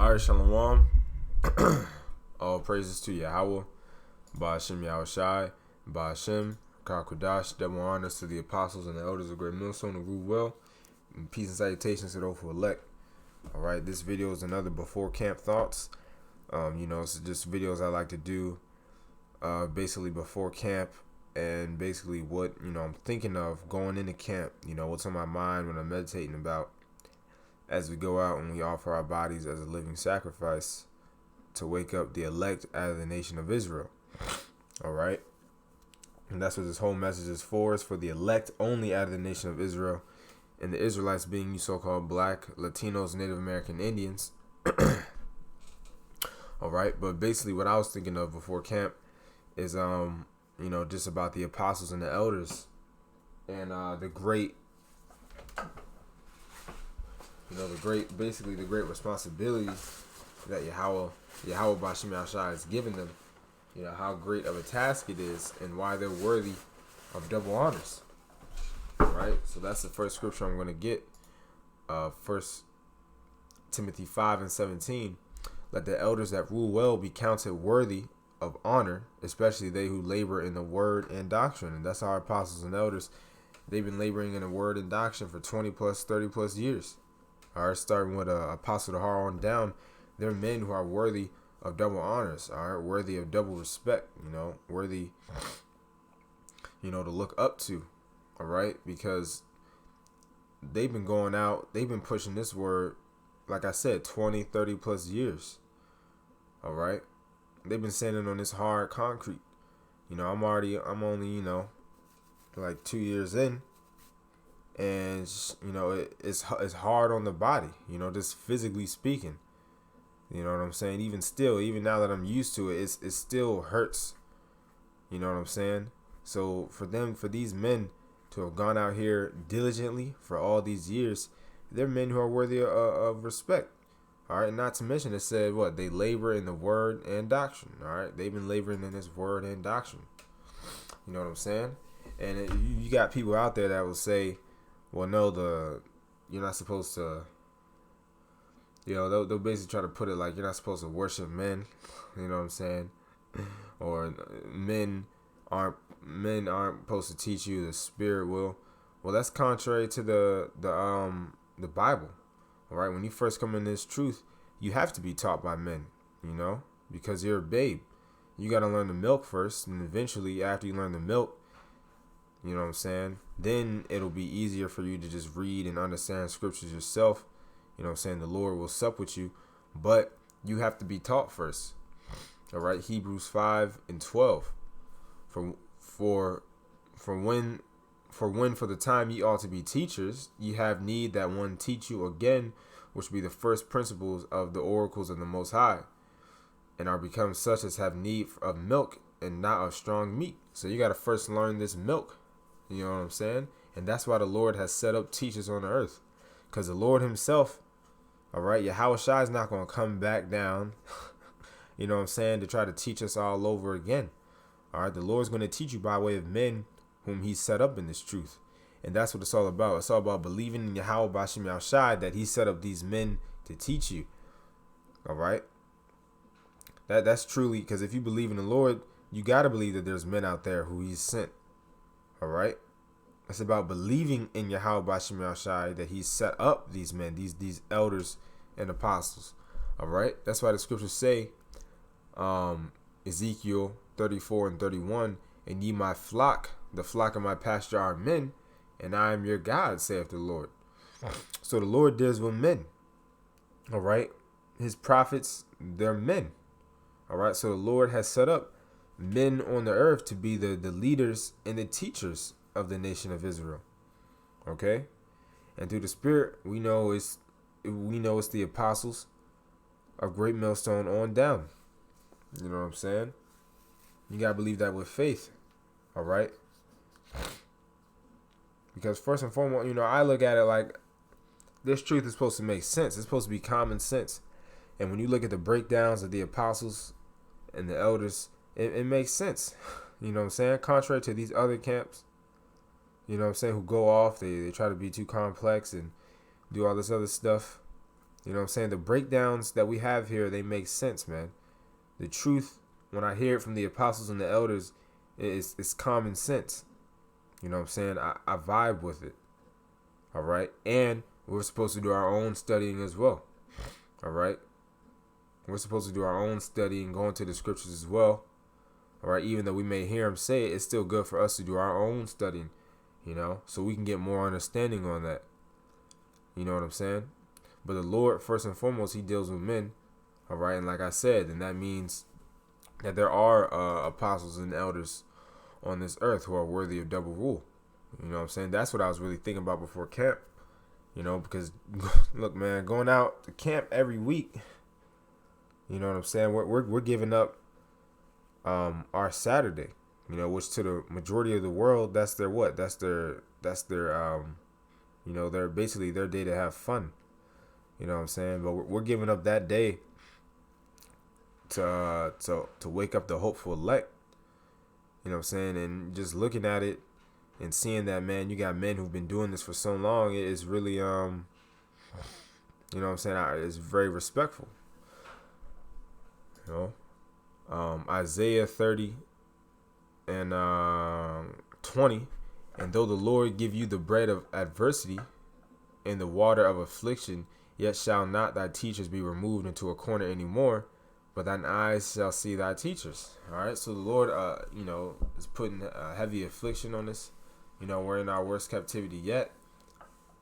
All right, Shalom. All praises to Yahweh, Ba'ashem Yahushai, Ba'ashem, Kakudash, double honors to the apostles and the elders of Great Millstone who rule well, and peace and salutations to those who elect. All right, this video is another before camp thoughts. It's just videos I like to do, basically before camp, and basically what I'm thinking of going into camp. What's on my mind when I'm meditating about as we go out and we offer our bodies as a living sacrifice to wake up the elect out of the nation of Israel. All right. And that's what this whole message is for. It's for the elect only out of the nation of Israel. And the Israelites being you so-called black, Latinos, Native American Indians. All right. But basically what I was thinking of before camp is, just about the apostles and the elders and the great responsibility that Yahweh Ba'ashem Yahushai has given them. How great of a task it is and why they're worthy of double honors. Right? So that's the first scripture I'm going to get. 1 Timothy 5:17. Let the elders that rule well be counted worthy of honor, especially they who labor in the word and doctrine. And that's our apostles and elders. They've been laboring in the word and doctrine for 20 plus, 30 plus years. All right, starting with Apostle Tahar on down, they're men who are worthy of double honors. All right, worthy of double respect. Worthy, to look up to. All right, because they've been going out, they've been pushing this word, like I said, 20, 30 plus years. All right, they've been standing on this hard concrete. I'm only, like 2 years in. And it's hard on the body, just physically speaking. You know what I'm saying? Even now that I'm used to it, it still hurts. You know what I'm saying? So for these men to have gone out here diligently for all these years, they're men who are worthy of respect. All right, not to mention it said what? They labor in the word and doctrine. All right, they've been laboring in this word and doctrine. You know what I'm saying? And you got people out there that will say, well, no, you're not supposed to, they'll basically try to put it like you're not supposed to worship men, you know what I'm saying? Or men aren't supposed to teach you, the Spirit will. Well, that's contrary to the Bible, all right? When you first come in this truth, you have to be taught by men, because you're a babe. You got to learn the milk first, and eventually after you learn the milk, you know what I'm saying? Then it'll be easier for you to just read and understand scriptures yourself. You know what I'm saying? The Lord will sup with you. But you have to be taught first. All right? Hebrews 5:12. For the time ye ought to be teachers, ye have need that one teach you again, which be the first principles of the oracles of the Most High, and are become such as have need of milk and not of strong meat. So you got to first learn this milk. You know what I'm saying? And that's why the Lord has set up teachers on the earth. Because the Lord himself, all right, Yahushua is not going to come back down, you know what I'm saying, to try to teach us all over again. All right, the Lord's going to teach you by way of men whom he set up in this truth. And that's what it's all about. It's all about believing in Yahweh Ba'ashem Yahushai, that he set up these men to teach you. All right? That's truly, because if you believe in the Lord, you got to believe that there's men out there who he's sent. All right, it's about believing in Yahweh Ba'ashem Yahushai, that he set up these men, these elders and apostles. All right, that's why the scriptures say, Ezekiel 34:31, and ye my flock, the flock of my pasture are men, and I am your God, saith the Lord. So the Lord deals with men. All right, his prophets, they're men. All right, so the Lord has set up men on the earth to be the leaders and the teachers of the nation of Israel. Okay? And through the Spirit, we know it's the apostles of Great Millstone on down. You know what I'm saying? You gotta believe that with faith. All right? Because first and foremost, I look at it like this truth is supposed to make sense. It's supposed to be common sense. And when you look at the breakdowns of the apostles and the elders, it makes sense. You know what I'm saying? Contrary to these other camps, who go off, they try to be too complex and do all this other stuff. You know what I'm saying? The breakdowns that we have here, they make sense, man. The truth, when I hear it from the apostles and the elders, it's common sense. You know what I'm saying? I vibe with it. All right. And we're supposed to do our own studying as well. All right. We're supposed to do our own studying, go into the scriptures as well. All right. Even though we may hear them say it, it's still good for us to do our own studying, so we can get more understanding on that. You know what I'm saying? But the Lord, first and foremost, he deals with men. All right. And like I said, and that means that there are apostles and elders on this earth who are worthy of double rule. You know what I'm saying? That's what I was really thinking about before camp. Because look, man, going out to camp every week, you know what I'm saying? We're giving up our Saturday, which to the majority of the world, that's their what? That's their they're basically their day to have fun. You know what I'm saying? But we're giving up that day to wake up the hopeful elect. You know what I'm saying? And just looking at it and seeing that, man, you got men who've been doing this for so long, it's really, you know what I'm saying? It's very respectful. Isaiah 30 and 20. And though the Lord give you the bread of adversity and the water of affliction, yet shall not thy teachers be removed into a corner anymore, but thine eyes shall see thy teachers. All right. So the Lord, is putting a heavy affliction on us. We're in our worst captivity yet.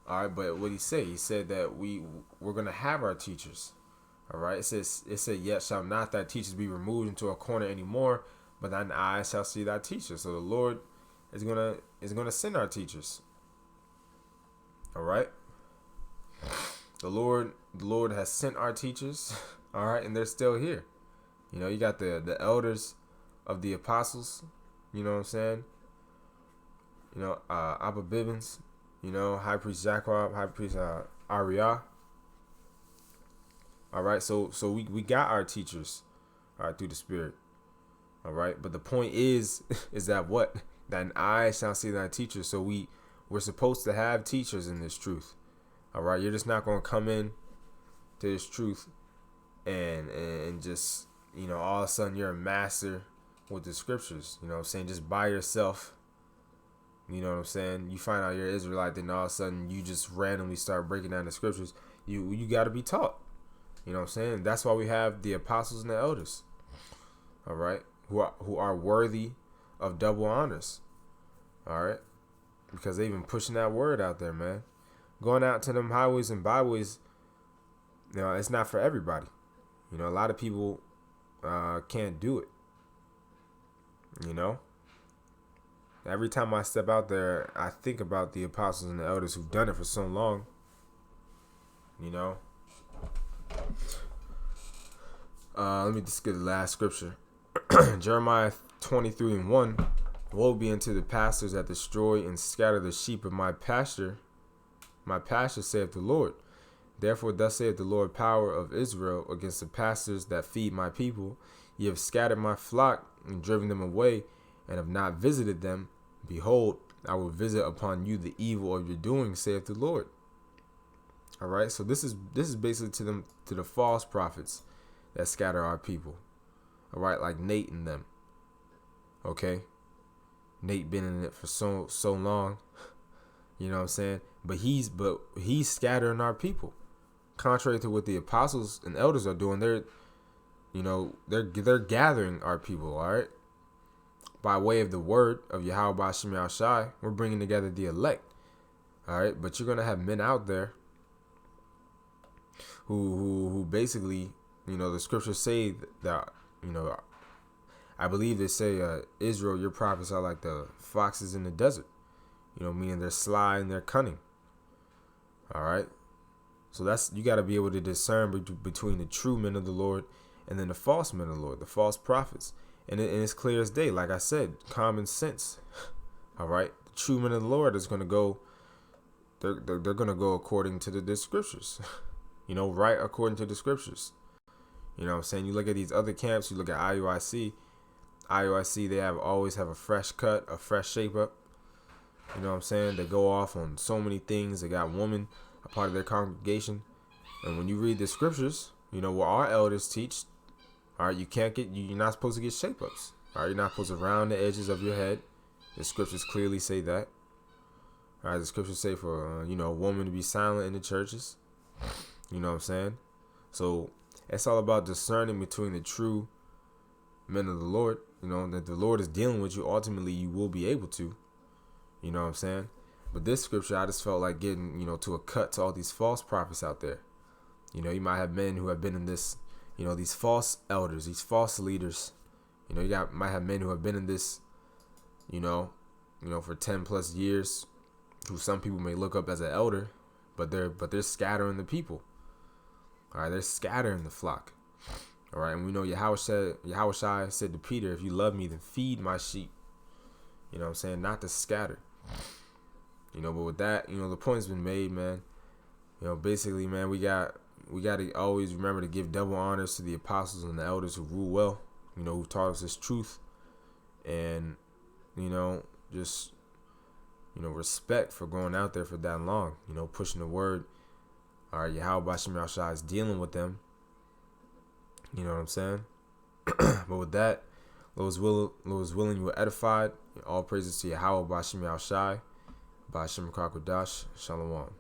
All right. But what he say? He said that we're going to have our teachers. All right. It said, yet shall not thy teachers be removed into a corner anymore, but thine eyes shall see thy teachers. So the Lord is going to send our teachers. All right. The Lord has sent our teachers. All right, and they're still here. You got the elders of the apostles. You know what I'm saying? Abba Bibbins. High Priest Jacob, High Priest Ariah. All right, so we got our teachers, all right, through the Spirit. All right, but the point is that what? Thine eyes shall see thy teachers. So we're supposed to have teachers in this truth. All right, you're just not going to come in to this truth and just, all of a sudden you're a master with the scriptures, you know what I'm saying, just by yourself. You know what I'm saying? You find out you're an Israelite, then all of a sudden you just randomly start breaking down the scriptures. You got to be taught. You know what I'm saying? That's why we have the apostles and the elders. All right, who are worthy of double honors. All right, because they've been pushing that word out there, man. Going out to them highways and byways, it's not for everybody. A lot of people can't do it. Every time I step out there, I think about the apostles and the elders who've done it for so long. Let me just get the last scripture. Jeremiah 23:1. Woe be unto the pastors that destroy and scatter the sheep of my pasture. My pasture, saith the Lord. Therefore, thus saith the Lord, power of Israel, against the pastors that feed my people. Ye have scattered my flock and driven them away, and have not visited them. Behold, I will visit upon you the evil of your doing, saith the Lord. All right, so this is basically to the false prophets that scatter our people. All right, like Nate and them. Okay, Nate been in it for so long. You know what I'm saying? But he's scattering our people. Contrary to what the apostles and elders are doing, they're gathering our people, all right? By way of the word of Yahweh Ba'Shem Yahushai, we're bringing together the elect, all right? But you're going to have men out there who basically, the scriptures say that, I believe they say, Israel, your prophets are like the foxes in the desert. Meaning they're sly and they're cunning. All right. So you got to be able to discern between the true men of the Lord and then the false men of the Lord, the false prophets. And it's clear as day. Like I said, common sense. All right. The true men of the Lord is going to go. They're going to go according to the scriptures. Right according to the scriptures. You know what I'm saying? You look at these other camps. You look at IUIC. They always have a fresh cut, a fresh shape up. You know what I'm saying? They go off on so many things. They got women a part of their congregation. And when you read the scriptures, what our elders teach, all right, you're not supposed to get shape-ups. All right, you're not supposed to round the edges of your head. The scriptures clearly say that. All right, the scriptures say for, a woman to be silent in the churches. You know what I'm saying? So it's all about discerning between the true men of the Lord. That the Lord is dealing with you. Ultimately, you will be able to. You know what I'm saying? But this scripture, I just felt like getting, to a cut to all these false prophets out there. You might have men who have been in this, these false elders, these false leaders. Might have men who have been in this, for 10 plus years, who some people may look up as an elder, but they're scattering the people. All right, they're scattering the flock. All right, and we know Yahushua said to Peter, if you love me, then feed my sheep. You know what I'm saying? Not to scatter. But with that, the point's been made, man. Basically, man, we got to always remember to give double honors to the apostles and the elders who rule well, who taught us this truth. And, just, respect for going out there for that long, pushing the word. All right, Yahweh Bashim Yahushua is dealing with them. You know what I'm saying? But with that, Lord is willing, you were edified. All praises to Yahweh Bashim Yahushua. Bashim Kakodash. Shalom.